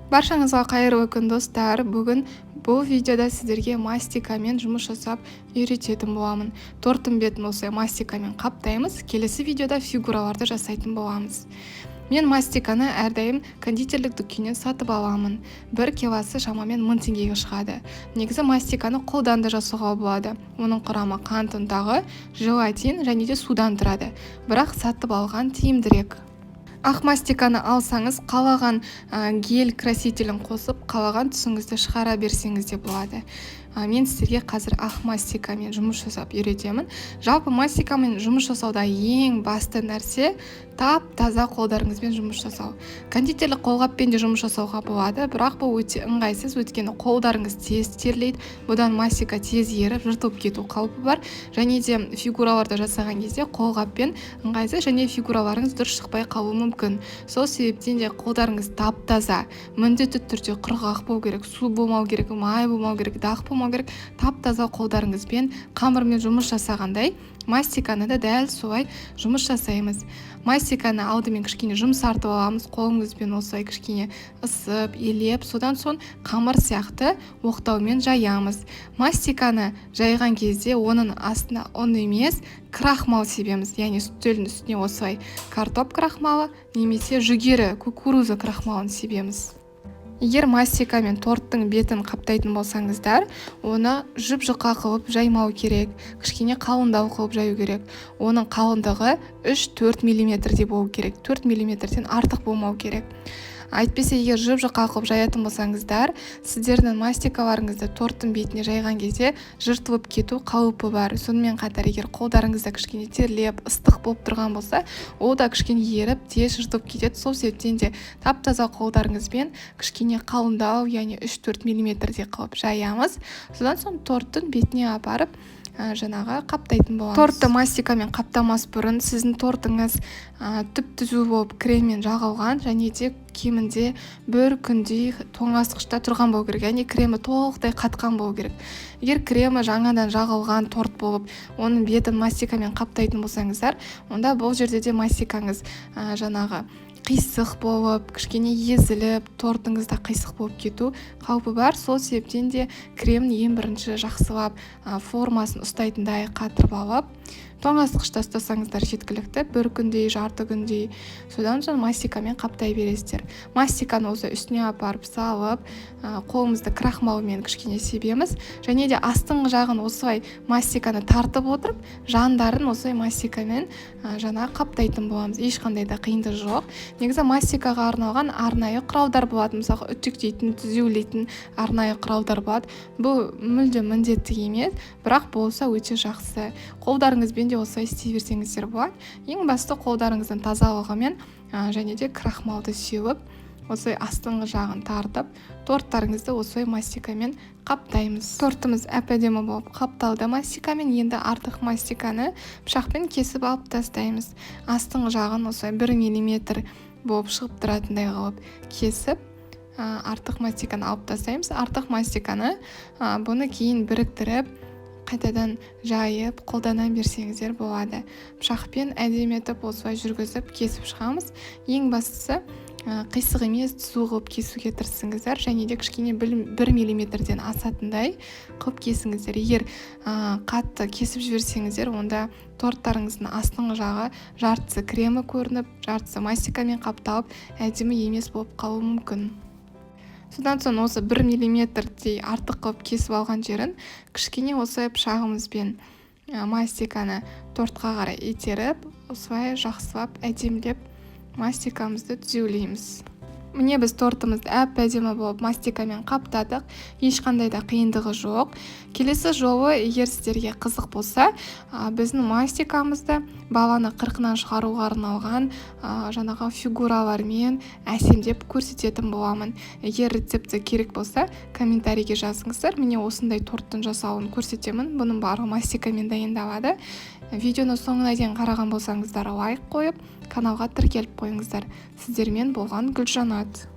Баршаңызға қайырлы күн достар. Бүгін бұл видеода сіздерге мастикамен жұмыс жасап үйрететін боламын. Торттың бетін осылай мастикамен қаптаймыз. Келесі видеода фигураларды жасайтын боламыз. Мен мастиканы әрдайым кондитерлік дүкеннен сатып аламын. 1 килосы шамамен 1000 теңгеге шығады. Негізі мастиканы қолдан да жасауға болады. Оның құрамы қант ұнтағы, желатин және де судан тұрады. Бірақ сатып алған тиімдірек. Ақ мастиканы алсаңыз, қалаған гель красителін қосып, қалаған түсіңізді шығара берсеңіз де болады. Мен сіздерге қазір ақ мастикамен жұмыс жасап үйретемін. Жалпы мастикамен жұмыс жасауда ең басты нәрсе тап-таза қолдарыңызбен жұмыс жасау. Кондитерлік қолғаппен де жұмыс жасауға болады, бірақ бұл өте ыңғайсыз, өйткені қолдарыңыз тез терлейді, бұдан мастика тез еріп, жыртылып кету қаупі бар. Және де фигураларды жасаған кезде қолғаппен ыңғайсыз және фигураларыңыз дұрыс шықпай қалуы мүмкін. Сол себептен де қолдарыңыз тап-таза, міндетті түрде құрғақ болу керек, су болмау керек, май болмау керек, дақ болмау керек. Тап-таза қолдарыңызбен қамырмен жұмыс жасағандай мастиканы да дәл солай жұмыс жасаймыз. Мастиканы алдымен кішкене жұмсартып аламыз, қолыңызбен осылай кішкене ысып, елеп, содан соң қамыр сияқты оқтаумен жаямыз. Мастиканы жайған кезде оның астына ұн емес, крахмал себеміз, яғни үстелдің үстіне осылай картоп крахмалы немесе жүгері, кукуруза крахмалын себеміз. Егер мастикамен торттың бетін қаптайтын болсаңыздар, оны жұп-жұқа қылып жаймау керек, кішкене қалыңдау қылып жаю керек. Оның қалыңдығы 3-4 мм болу керек, 4 мм-ден артық болмау керек. Әйтпесе, егер жұп-жұқа қылып жаятын болсаңыздар, сіздердің мастикаларыңызды торттың бетіне жайған кезде жыртылып кету қаупі бар. Сонымен қатар, егер қолдарыңызда кішкене терлеп, ыстық болып тұрған болса, ол да кішкене еріп, тез жыртылып кетеді. Сол себептен де тап-таза қолдарыңызбен кішкене қалыңдау, яғни 3-4 мм-де қылып жаямыз. Содан соң торттың бетіне апарып жаңағы қаптайтын боламыз. Тортты мастикамен қаптамас бұрын сіздің тортыңыз түп-түзу болып креммен жағылған және де кемінде 1 күндей тоңазытқышта тұрған болу керек, яғни кремі толықтай қатқан болу керек. Егер кремі жаңадан жағылған торт болып, оның бетін мастикамен қаптайтын болсаңыздар, онда бұл жерде де мастикаңыз жаңағы қисық болып, кішкене езіліп, тортыңызда қисық болып кету қаупі бар. Сол себептен де кремін ең бірінші жақсылап формасын ұстайтындай қатырып алып, тоңазытқышта ұстасаңыздар жеткілікті, 1 күндей, жарты күндей. Содан соң мастикамен қаптай бересіздер. Мастиканы осы үстіне апарып салып, қолымызды крахмалмен кішкене себеміз, және де астыңғы жағын осылай мастиканы тартып отырып, жандарын осылай мастикамен жаңа қаптайтын боламыз. Ешқандай да қиындығы жоқ. Негізі мастикаға арналған арнайы құралдар болады, мысалы үтіктейтін, түзеулейтін арнайы құралдар болады. Бұл мүлде міндетті емес, бірақ болса өте жақсы. Қолдарыңызбен де осылай істей берсеңіздер болады. Ең басты қолдарыңыздың тазалығымен және де крахмалды сеуіп, осылай астыңғы жағын тартып, торттарыңызды осылай мастикамен қаптаймыз. Тортымыз әп-әдемі болып қапталды мастикамен. Енді артық мастиканы пышақпен кесіп алып тастаймыз. Астыңғы жағын осылай 1 мм болып шығып тұратындай қылып кесіп, артық мастиканы алып тастаймыз. Артық мастиканы бұны кейін біріктіріп, қайтадан жайып, қолдана берсеңіздер болады. Пышақпен әдемі етіп осылай жүргізіп кесіп шығамыз. Ең бастысы қисық емес, түзу қылып кесуге тырысыңыздар, және де кішкене 1 мм-ден асатындай қылып кесіңіздер. Егер қатты кесіп жіберсеңіздер, онда торттарыңыздың астыңғы жағы жартысы кремі көрініп, жартысы мастикамен қапталып, әдемі емес болып қалуы мүмкін. Содан соң осы 1 мм-дей артық қылып кесіп алған жерін кішкене осылай пышағымызбен мастиканы тортқа қарай итеріп, осылай жақсылап әдемілеп мастикамызды түзеулейміз. Міне біз тортымызды әп-әдемі болып мастикамен қаптадық. Ешқандай да қиындығы жоқ. Келесі жолы, егер сіздерге қызық болса, біздің мастикамызды баланы 40-нан шығаруға арналған жаңағы фигуралармен әсемдеп көрсететін боламын. Егер рецепті керек болса, комментарийге жазыңыздар. Міне осындай торттың жасауын көрсетемін. Бұның барлығы мастикамен дайындалады. Видеоны соңына дейін қараған болсаңыздар, лайк қойып, каналға тіркеліп қойыңыздар. Сіздермен болған Гүлжанат.